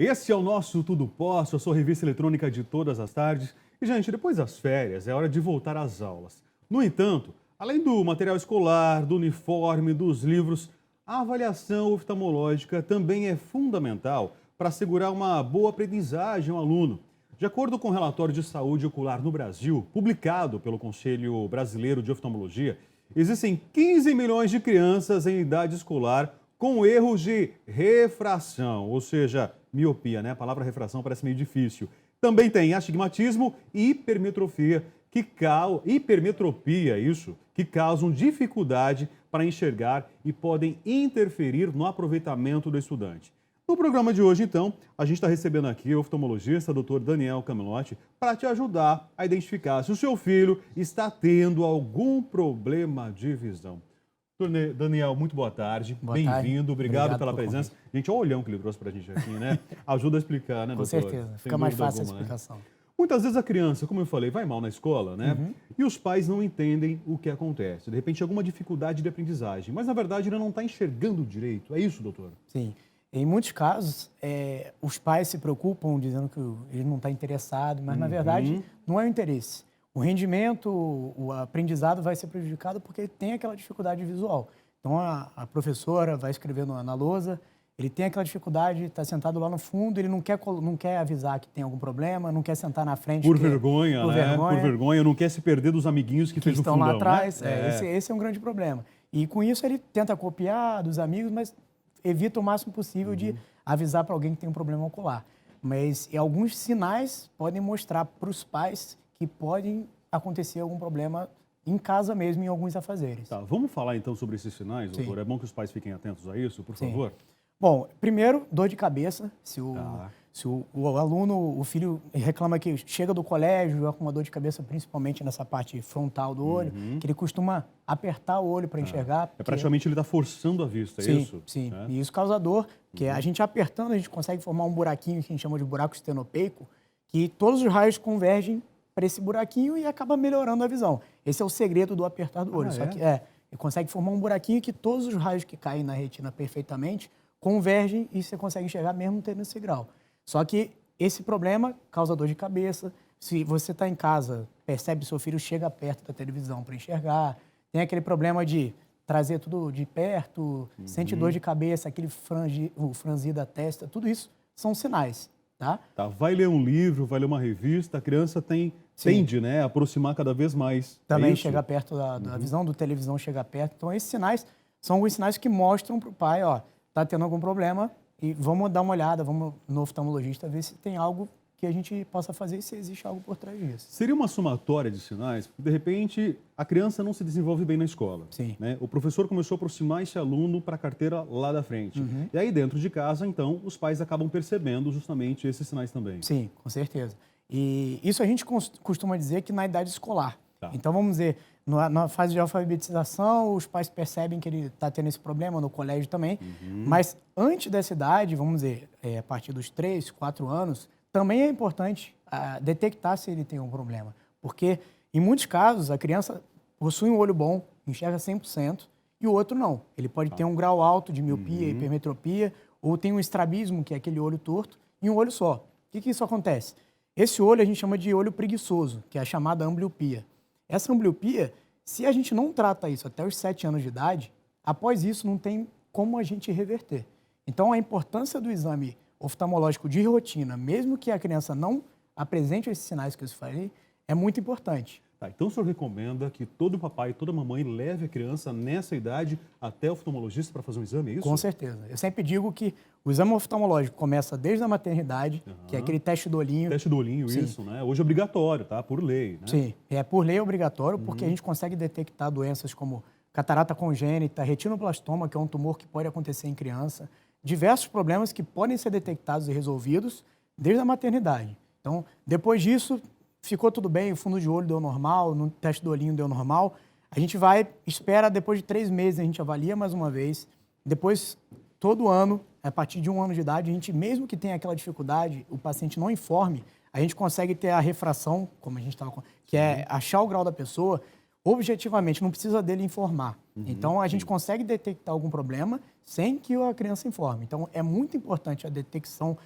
Esse é o nosso Tudo Posso, a sua revista eletrônica de todas as tardes. E, gente, depois das férias, é hora de voltar às aulas. No entanto, além do material escolar, do uniforme, dos livros, a avaliação oftalmológica também é fundamental para assegurar uma boa aprendizagem ao aluno. De acordo com o relatório de saúde ocular no Brasil, publicado pelo Conselho Brasileiro de Oftalmologia, existem 15 milhões de crianças em idade escolar com erros de refração, ou seja, miopia, né? A palavra refração parece meio difícil. Também tem astigmatismo e hipermetropia, que causam dificuldade para enxergar e podem interferir no aproveitamento do estudante. No programa de hoje, então, a gente está recebendo aqui o oftalmologista, Dr. Daniel Camelotti, para te ajudar a identificar se o seu filho está tendo algum problema de visão. Dr. Daniel, muito boa tarde. Bem-vindo, obrigado pela presença. Gente, olha o olhão que ele trouxe para a gente aqui, né? Ajuda a explicar, né, doutor? Com certeza, fica mais fácil a explicação. Né? Muitas vezes a criança, como eu falei, vai mal na escola, né? E os pais não entendem o que acontece. De repente, alguma dificuldade de aprendizagem, mas na verdade ele não está enxergando direito. É isso, doutor? Sim. Em muitos casos, os pais se preocupam dizendo que ele não está interessado, mas na verdade não é o interesse. O rendimento, o aprendizado vai ser prejudicado porque ele tem aquela dificuldade visual. Então a professora vai escrevendo na lousa, ele tem aquela dificuldade, está sentado lá no fundo, ele não quer avisar que tem algum problema, não quer sentar na frente. Por vergonha, né? Por vergonha, não quer se perder dos amiguinhos que fez o fundão, estão lá atrás. Né? Esse é um grande problema. E com isso ele tenta copiar dos amigos, mas evita o máximo possível de avisar para alguém que tem um problema ocular. Mas alguns sinais podem mostrar para os pais que podem acontecer algum problema em casa mesmo, em alguns afazeres. Tá, vamos falar então sobre esses sinais, doutor? Sim. É bom que os pais fiquem atentos a isso, por favor? Bom, primeiro, dor de cabeça. Se o aluno, o filho reclama que chega do colégio com uma dor de cabeça, principalmente nessa parte frontal do olho, que ele costuma apertar o olho para enxergar. É praticamente ele está forçando a vista, é isso? Sim, e isso causa dor, porque a gente apertando, a gente consegue formar um buraquinho que a gente chama de buraco estenopeico, que todos os raios convergem para esse buraquinho e acaba melhorando a visão. Esse é o segredo do apertar do olho. Só que ele consegue formar um buraquinho que todos os raios que caem na retina perfeitamente convergem e você consegue enxergar mesmo tendo esse grau. Só que esse problema causa dor de cabeça. Se você está em casa, percebe que seu filho chega perto da televisão para enxergar, tem aquele problema de trazer tudo de perto, sente dor de cabeça, aquele franzir da testa, tudo isso são sinais. Tá? Vai ler um livro, vai ler uma revista, a criança tende, né, a aproximar cada vez mais. Também chega perto da visão, do televisão chega perto. Então, esses sinais são alguns sinais que mostram para o pai, ó, tá tendo algum problema e vamos dar uma olhada, vamos no oftalmologista ver se tem algo que a gente possa fazer e se existe algo por trás disso. Seria uma somatória de sinais, porque de repente a criança não se desenvolve bem na escola. Sim. Né? O professor começou a aproximar esse aluno para a carteira lá da frente. E aí dentro de casa, então, os pais acabam percebendo justamente esses sinais também. Sim, com certeza. E isso a gente costuma dizer que na idade escolar. Tá. Então, vamos dizer, na fase de alfabetização, os pais percebem que ele está tendo esse problema, no colégio também. Mas antes dessa idade, vamos dizer, a partir dos 3, 4 anos, também é importante detectar se ele tem um problema. Porque, em muitos casos, a criança possui um olho bom, enxerga 100%, e o outro não. Ele pode ter um grau alto de miopia, hipermetropia, ou tem um estrabismo, que é aquele olho torto, e um olho só. O que isso acontece? Esse olho a gente chama de olho preguiçoso, que é a chamada ambliopia. Essa ambliopia, se a gente não trata isso até os 7 anos de idade, após isso não tem como a gente reverter. Então, a importância do exame oftalmológico de rotina, mesmo que a criança não apresente esses sinais que eu falei, é muito importante. Tá, então o senhor recomenda que todo papai e toda mamãe leve a criança nessa idade até o oftalmologista para fazer um exame, é isso? Com certeza. Eu sempre digo que o exame oftalmológico começa desde a maternidade, que é aquele teste do olhinho. Teste do olhinho, isso, né? Hoje é obrigatório, tá? Por lei, né? Sim, por lei é obrigatório, porque a gente consegue detectar doenças como catarata congênita, retinoblastoma, que é um tumor que pode acontecer em criança, diversos problemas que podem ser detectados e resolvidos desde a maternidade. Então, depois disso, ficou tudo bem, o fundo de olho deu normal, no teste do olhinho deu normal, a gente espera depois de 3 meses, a gente avalia mais uma vez, depois, todo ano, a partir de 1 ano de idade, a gente, mesmo que tenha aquela dificuldade, o paciente não informe, a gente consegue ter a refração, como a gente estava, que é achar o grau da pessoa, objetivamente, não precisa dele informar. Então, a gente consegue detectar algum problema sem que a criança informe. Então, é muito importante a detecção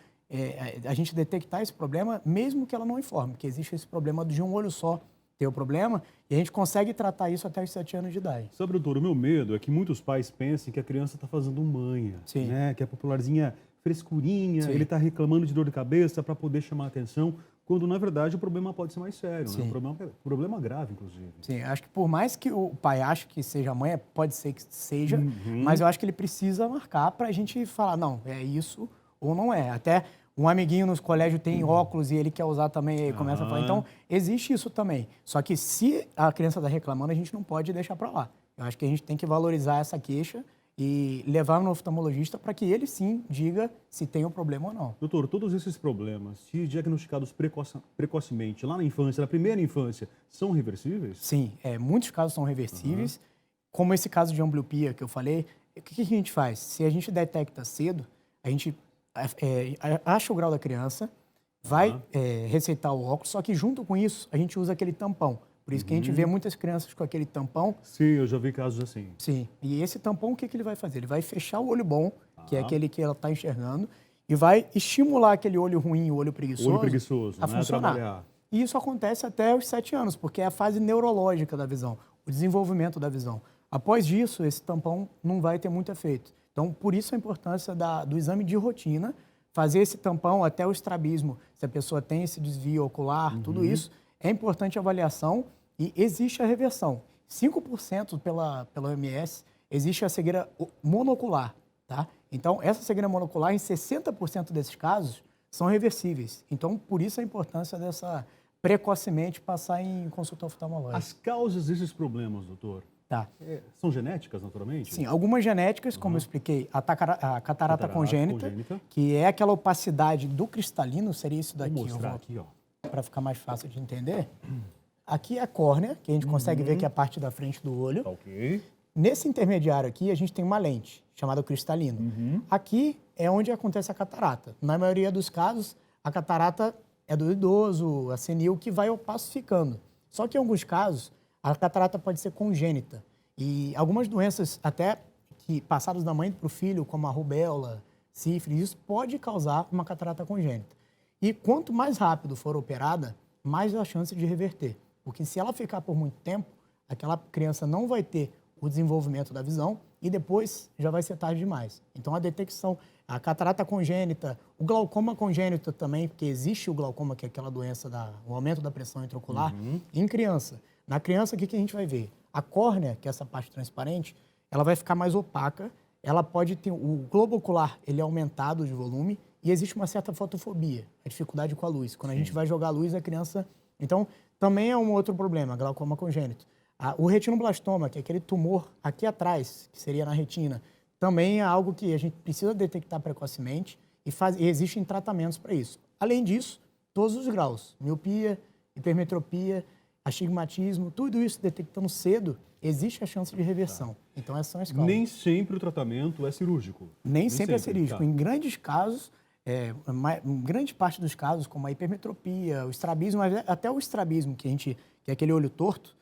a gente detectar esse problema, mesmo que ela não informe, que existe esse problema de um olho só ter o problema, e a gente consegue tratar isso até os 7 anos de idade. Sabe, doutor, o meu medo é que muitos pais pensem que a criança está fazendo manha, Sim. né? Que é popularzinha frescurinha, Sim. ele está reclamando de dor de cabeça para poder chamar a atenção, quando na verdade o problema pode ser mais sério, né? Problema grave, inclusive. Sim, acho que por mais que o pai ache que seja mãe, pode ser que seja, mas eu acho que ele precisa marcar para a gente falar, não, é isso ou não é. Até um amiguinho nos colégios tem óculos e ele quer usar também, e aí começa a falar. Então, existe isso também. Só que se a criança está reclamando, a gente não pode deixar para lá. Eu acho que a gente tem que valorizar essa queixa e levar no oftalmologista para que ele sim diga se tem um problema ou não. Doutor, todos esses problemas, se diagnosticados precocemente, lá na infância, na primeira infância, são reversíveis? Sim, muitos casos são reversíveis, como esse caso de ambliopia que eu falei. O que a gente faz? Se a gente detecta cedo, a gente acha o grau da criança, vai receitar o óculos, só que junto com isso a gente usa aquele tampão. Por isso que a gente vê muitas crianças com aquele tampão. Sim, eu já vi casos assim. Sim, e esse tampão o que ele vai fazer? Ele vai fechar o olho bom, que é aquele que ela está enxergando, e vai estimular aquele olho ruim, o olho preguiçoso, né? a funcionar. E isso acontece até os 7 anos, porque é a fase neurológica da visão, o desenvolvimento da visão. Após isso, esse tampão não vai ter muito efeito. Então, por isso a importância do exame de rotina, fazer esse tampão até o estrabismo, se a pessoa tem esse desvio ocular, tudo isso, é importante a avaliação e existe a reversão. 5% pela OMS existe a cegueira monocular, tá? Então, essa cegueira monocular, em 60% desses casos, são reversíveis. Então, por isso a importância dessa precocemente passar em consulta oftalmológica. As causas desses problemas, doutor, Tá. São genéticas, naturalmente? Sim, algumas genéticas, como eu expliquei, a catarata congênita, que é aquela opacidade do cristalino, seria isso daqui. Vou mostrar aqui, ó. Para ficar mais fácil de entender. Aqui é a córnea, que a gente consegue ver que é a parte da frente do olho. Ok. Nesse intermediário aqui, a gente tem uma lente, chamada cristalino. Aqui é onde acontece a catarata. Na maioria dos casos, a catarata é do idoso, a senil, que vai opacificando. Só que em alguns casos, a catarata pode ser congênita. E algumas doenças, até que passadas da mãe para o filho, como a rubéola, sífilis, isso pode causar uma catarata congênita. E quanto mais rápido for operada, mais a chance de reverter. Porque se ela ficar por muito tempo, aquela criança não vai ter o desenvolvimento da visão e depois já vai ser tarde demais. Então, a detecção, a catarata congênita, o glaucoma congênito também, porque existe o glaucoma, que é aquela doença, o aumento da pressão intraocular, em criança. Na criança, o que a gente vai ver? A córnea, que é essa parte transparente, ela vai ficar mais opaca, ela pode ter, o globo ocular, ele é aumentado de volume e existe uma certa fotofobia, a dificuldade com a luz. Quando a gente vai jogar a luz, a criança... Então, também é um outro problema, glaucoma congênito. O retinoblastoma, que é aquele tumor aqui atrás, que seria na retina, também é algo que a gente precisa detectar precocemente e existem tratamentos para isso. Além disso, todos os graus, miopia, hipermetropia, astigmatismo, tudo isso detectando cedo, existe a chance de reversão. Então, essas são as causas. Nem sempre o tratamento é cirúrgico. Nem sempre é cirúrgico. Em grandes casos, em grande parte dos casos, como a hipermetropia, o estrabismo, até o estrabismo, que é aquele olho torto,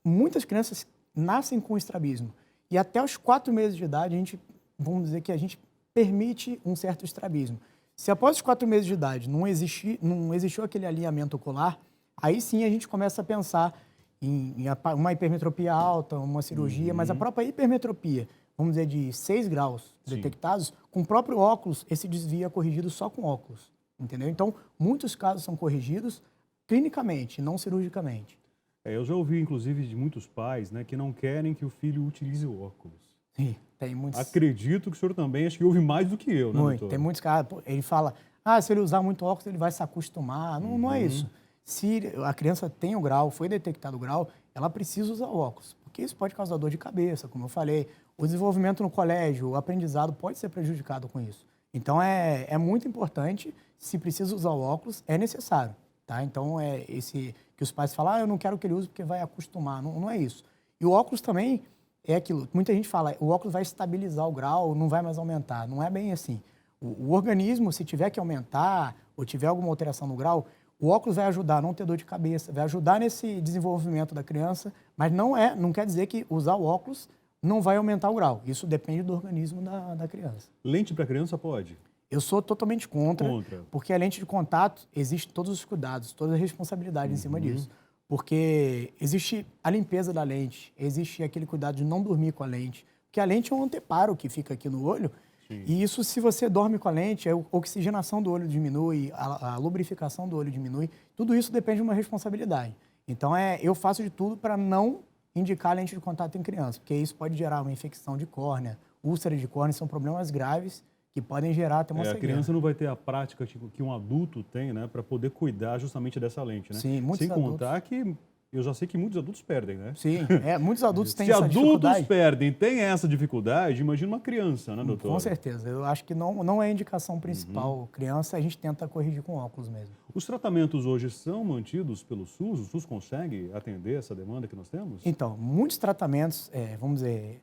muitas crianças nascem com estrabismo. E até os 4 meses de idade, vamos dizer que a gente permite um certo estrabismo. Se após os 4 meses de idade não existiu aquele alinhamento ocular, aí sim a gente começa a pensar em uma hipermetropia alta, uma cirurgia, mas a própria hipermetropia, vamos dizer, de 6 graus detectados, com o próprio óculos, esse desvio é corrigido só com óculos, entendeu? Então, muitos casos são corrigidos clinicamente, não cirurgicamente. Eu já ouvi, inclusive, de muitos pais, né, que não querem que o filho utilize o óculos. Sim, tem muitos... Acredito que o senhor também, acho que ouve mais do que eu, né, doutor? Tem muitos casos, ele fala, se ele usar muito óculos, ele vai se acostumar. Não é isso. Se a criança tem o grau, foi detectado o grau, ela precisa usar o óculos, porque isso pode causar dor de cabeça, como eu falei. O desenvolvimento no colégio, o aprendizado pode ser prejudicado com isso. Então, é muito importante, se precisa usar o óculos, é necessário. Tá? Então, esse que os pais falam, eu não quero que ele use porque vai acostumar. Não é isso. E o óculos também é aquilo. Muita gente fala, o óculos vai estabilizar o grau, não vai mais aumentar. Não é bem assim. O organismo, se tiver que aumentar ou tiver alguma alteração no grau, o óculos vai ajudar a não ter dor de cabeça, vai ajudar nesse desenvolvimento da criança, mas não quer dizer que usar o óculos não vai aumentar o grau. Isso depende do organismo da criança. Lente para criança pode? Eu sou totalmente contra, Contra. porque a lente de contato, existe todos os cuidados, toda a responsabilidade em cima disso. Porque existe a limpeza da lente, existe aquele cuidado de não dormir com a lente, porque a lente é um anteparo que fica aqui no olho, e isso, se você dorme com a lente, a oxigenação do olho diminui, a lubrificação do olho diminui, tudo isso depende de uma responsabilidade. Então, eu faço de tudo para não indicar lente de contato em criança, porque isso pode gerar uma infecção de córnea, úlcera de córnea, são problemas graves que podem gerar até uma A cegueira. criança não vai ter a prática tipo, que um adulto tem, né, para poder cuidar justamente dessa lente, né? Sim, muitos Sem contar que eu já sei que muitos adultos perdem, né? Sim, muitos adultos têm Se essa adultos dificuldade. perdem, tem essa dificuldade, imagina uma criança, né, doutor? Com certeza. Eu acho que não é a indicação principal. Criança, a gente tenta corrigir com óculos mesmo. Os tratamentos hoje são mantidos pelo SUS? O SUS consegue atender essa demanda que nós temos? Então, muitos tratamentos, vamos dizer,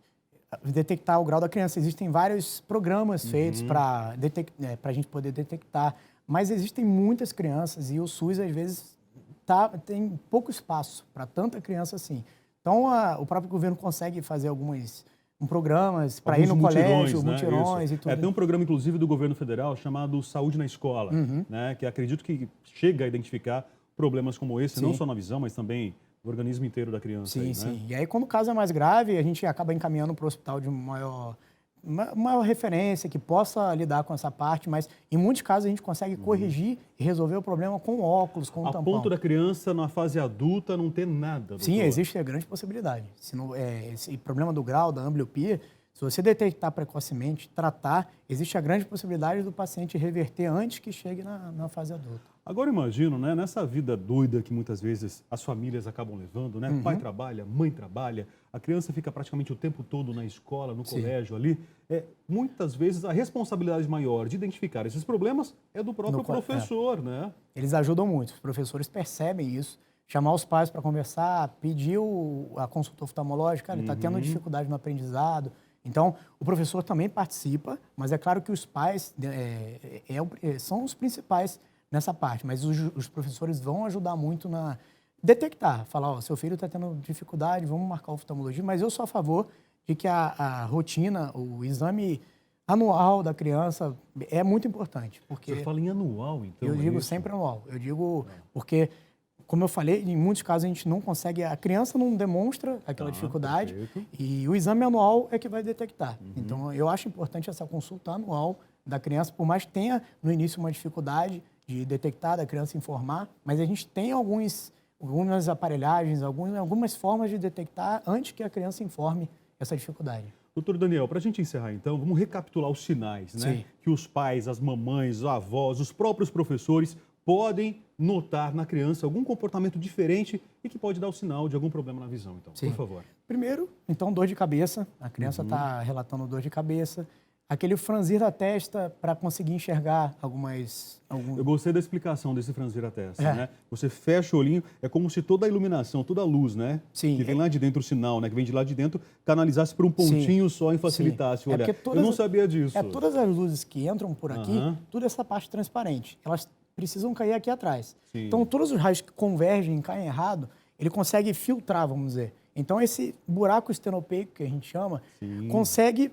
detectar o grau da criança. Existem vários programas feitos para a gente poder detectar, mas existem muitas crianças e o SUS, às vezes, tem pouco espaço para tanta criança assim. Então, o próprio governo consegue fazer alguns programas para ir no colégio, mutirões e tudo. Tem um programa, inclusive, do governo federal chamado Saúde na Escola, né, que acredito que chega a identificar problemas como esse, não só na visão, mas também no organismo inteiro da criança. Sim, aí, sim. Né? E aí, quando o caso é mais grave, a gente acaba encaminhando para o hospital de maior referência que possa lidar com essa parte, mas em muitos casos a gente consegue corrigir e resolver o problema com óculos, com tampão. A ponto da criança, na fase adulta, não ter nada, doutor. Sim, existe a grande possibilidade. Se não, esse problema do grau, da ambliopia, se você detectar precocemente, tratar, existe a grande possibilidade do paciente reverter antes que chegue na fase adulta. Agora imagino, né, nessa vida doida que muitas vezes as famílias acabam levando, né? Pai trabalha, mãe trabalha, a criança fica praticamente o tempo todo na escola, no colégio ali. Muitas vezes a responsabilidade maior de identificar esses problemas é do próprio professor, né? Eles ajudam muito, os professores percebem isso. Chamar os pais para conversar, pedir a consulta oftalmológica, ele está tendo dificuldade no aprendizado. Então, o professor também participa, mas é claro que os pais são os principais nessa parte, mas os professores vão ajudar muito na detectar, falar, seu filho está tendo dificuldade, vamos marcar o oftalmologista, mas eu sou a favor de que a rotina, o exame anual da criança é muito importante. Porque você fala em anual, então? Eu digo sempre anual. Eu digo porque, como eu falei, em muitos casos a gente não consegue, a criança não demonstra aquela dificuldade e o exame anual é que vai detectar. Então, eu acho importante essa consulta anual da criança, por mais que tenha no início uma dificuldade de detectar, da criança informar, mas a gente tem algumas aparelhagens, algumas formas de detectar antes que a criança informe essa dificuldade. Doutor Daniel, para a gente encerrar então, vamos recapitular os sinais, né? Sim. Que os pais, as mamães, os avós, os próprios professores podem notar na criança algum comportamento diferente e que pode dar o sinal de algum problema na visão, então, por favor. Primeiro, então, dor de cabeça. A criança está relatando dor de cabeça. Aquele franzir da testa para conseguir enxergar Eu gostei da explicação desse franzir a testa, né? Você fecha o olhinho, é como se toda a iluminação, toda a luz, né? Sim. Que vem lá de dentro, o sinal, né? Que vem de lá de dentro, canalizasse para um pontinho só e facilitasse o olhar. Eu não sabia disso. Todas as luzes que entram por aqui, tudo essa parte transparente, elas precisam cair aqui atrás. Sim. Então, todos os raios que convergem e caem errado, ele consegue filtrar, vamos dizer. Então, esse buraco estenopeico, que a gente chama, consegue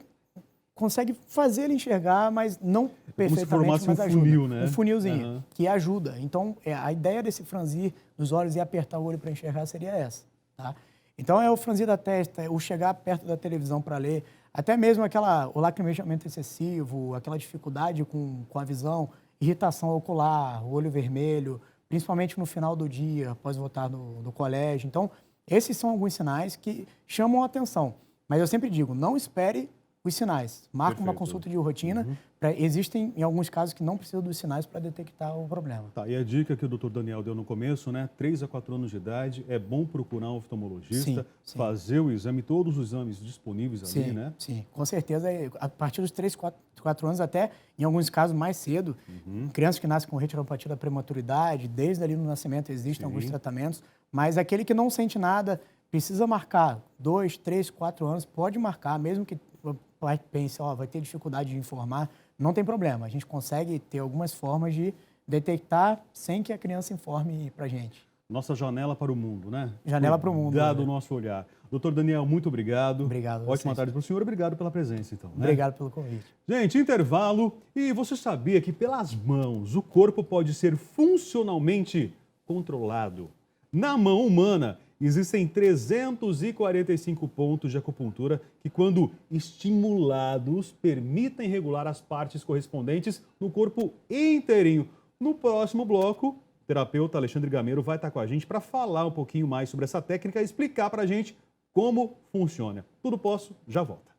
fazer ele enxergar, mas não perfeitamente, mas ajuda. Funil, né? Um funilzinho, que ajuda. Então, a ideia desse franzir dos olhos e apertar o olho para enxergar seria essa, tá? Então, é o franzir da testa, é o chegar perto da televisão para ler, até mesmo o lacrimejamento excessivo, aquela dificuldade com a visão, irritação ocular, olho vermelho, principalmente no final do dia, após voltar do colégio. Então, esses são alguns sinais que chamam a atenção. Mas eu sempre digo, não espere os sinais. Marca uma consulta de rotina. Existem, em alguns casos, que não precisam dos sinais para detectar o problema. Tá, e a dica que o Dr. Daniel deu no começo, né? 3 a 4 anos de idade, é bom procurar um oftalmologista, fazer o exame, todos os exames disponíveis ali, né? Sim, com certeza. A partir dos 3, 4 anos, até, em alguns casos, mais cedo. Crianças que nascem com retinopatia da prematuridade, desde ali no nascimento existem alguns tratamentos, mas aquele que não sente nada, precisa marcar 2, 3, 4 anos, pode marcar, mesmo que o pai pense, vai ter dificuldade de informar, não tem problema. A gente consegue ter algumas formas de detectar sem que a criança informe para a gente. Nossa janela para o mundo, né? Janela para o mundo. Cuidar do nosso olhar. Doutor Daniel, muito obrigado. Obrigado. Ótima tarde para o senhor. Obrigado pela presença, então. Né? Obrigado pelo convite. Gente, intervalo. E você sabia que pelas mãos o corpo pode ser funcionalmente controlado? Na mão humana, existem 345 pontos de acupuntura que, quando estimulados, permitem regular as partes correspondentes no corpo inteirinho. No próximo bloco, o terapeuta Alexandre Gameiro vai estar com a gente para falar um pouquinho mais sobre essa técnica e explicar para a gente como funciona. Tudo Posso, já volta.